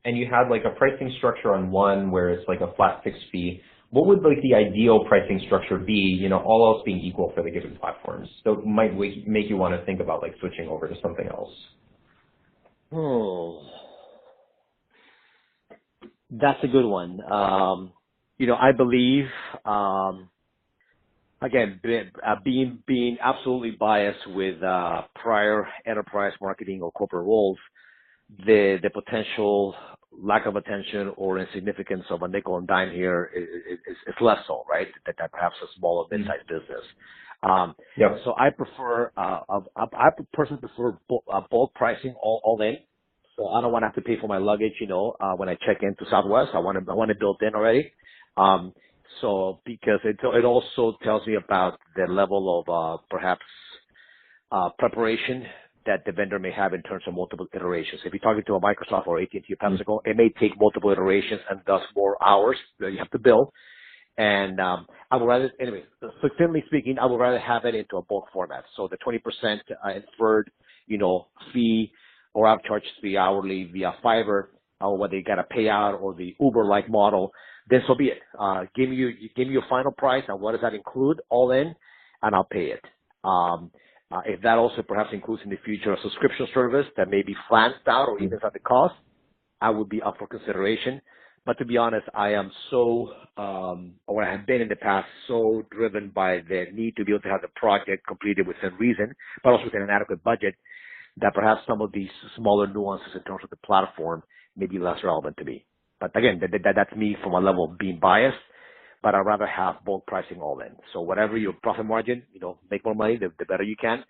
and you had like a pricing structure on one where it's like a flat fixed fee, what would like the ideal pricing structure be, all else being equal for the given platforms? So it might make you want to think about like switching over to something else. That's a good one. I believe, again, being absolutely biased with prior enterprise marketing or corporate roles, the potential lack of attention or insignificance of a nickel and dime here is less so, right? That perhaps a small or mid-sized business. Yep. So I prefer, I personally prefer bulk pricing all in. So I don't want to have to pay for my luggage, when I check into Southwest. I want it built in already. So because it also tells me about the level of perhaps preparation that the vendor may have in terms of multiple iterations. If you're talking to a Microsoft or AT&T or PepsiCo, it may take multiple iterations and thus more hours that you have to build. And I would rather, anyway, succinctly speaking, I would rather have it into a bulk format. So the 20% inferred, fee, or I've charged the hourly via Fiverr, or whether you got a payout or the Uber-like model, then so be it. Give me your final price and what does that include all in, and I'll pay it. If that also perhaps includes in the future a subscription service that may be flanced out or even at the cost, I would be up for consideration. But to be honest, I am so, or I have been in the past, so driven by the need to be able to have the project completed within reason, but also within an adequate budget, that perhaps some of these smaller nuances in terms of the platform may be less relevant to me. But again, that's me from a level of being biased, but I'd rather have bulk pricing all in. So whatever your profit margin, make more money, the better you can,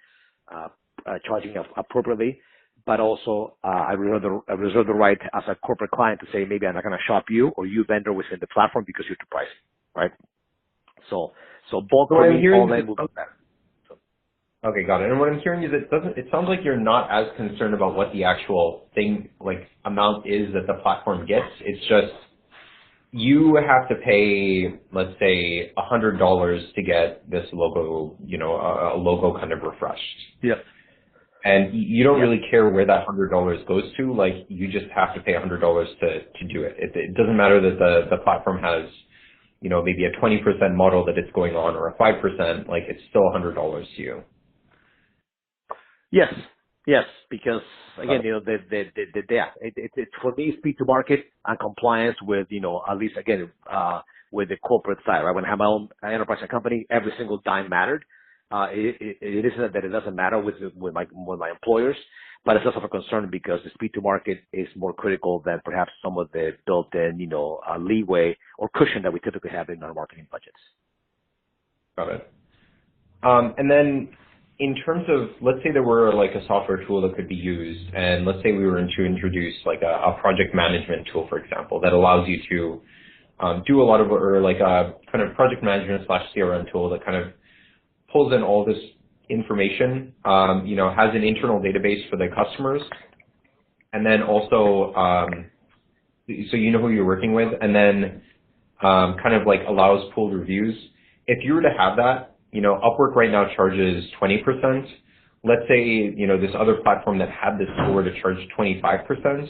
charging appropriately. But also, I reserve the right as a corporate client to say, maybe I'm not going to shop you or you vendor within the platform because you're too pricey, right? So bulk pricing all in will be better. Okay, got it. And what I'm hearing is it sounds like you're not as concerned about what the actual thing, like amount is that the platform gets. It's just you have to pay, let's say, $100 to get this logo, a logo kind of refreshed. Yep. And you don't really care where that $100 goes to. Like you just have to pay $100 to do it. It doesn't matter that the platform has, maybe a 20% model that it's going on or a 5%. Like it's still $100 to you. Yes, because again, it's for me, speed to market and compliance with, at least again, with the corporate side, right? When I have my own enterprise company, every single dime mattered. It isn't that it doesn't matter with my employers, but it's less of a concern because the speed to market is more critical than perhaps some of the built-in, leeway or cushion that we typically have in our marketing budgets. Got it. And then in terms of, let's say there were like a software tool that could be used, and let's say we were to introduce like a project management tool, for example, that allows you to do a lot of, or like a kind of project management / CRM tool that kind of pulls in all this information, has an internal database for the customers, and then also, so you know who you're working with, and then kind of like allows pooled reviews. If you were to have that, Upwork right now charges 20%. Let's say, this other platform that had this tool were to charge 25%.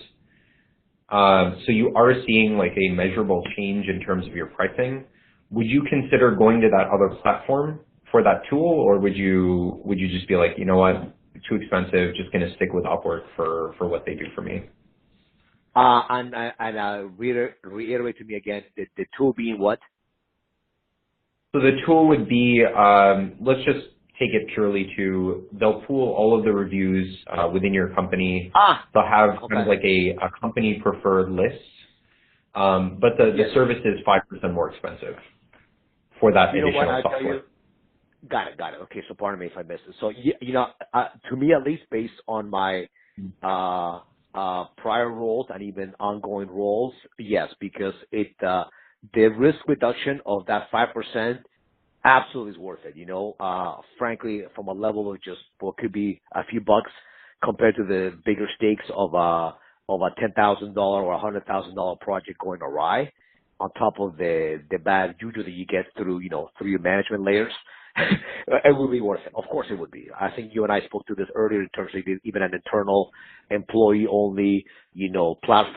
So you are seeing like a measurable change in terms of your pricing. Would you consider going to that other platform for that tool, or would you just be like, you know what, too expensive, just going to stick with Upwork for what they do for me? And reiterate to me again, the tool being what? So the tool would be, let's just take it purely to, they'll pool all of the reviews within your company. They'll have kind of like a company preferred list, but the service is 5% more expensive for that additional software. Got it. Okay, so pardon me if I missed it. So, to me at least, based on my prior roles and even ongoing roles, yes, because the risk reduction of that 5% absolutely is worth it. Frankly, from a level of just what could be a few bucks compared to the bigger stakes of a $10,000 or $100,000 project going awry, on top of the bad juju that you get through your management layers. It would be worth it. Of course it would be. I think you and I spoke to this earlier in terms of even an internal employee only, platform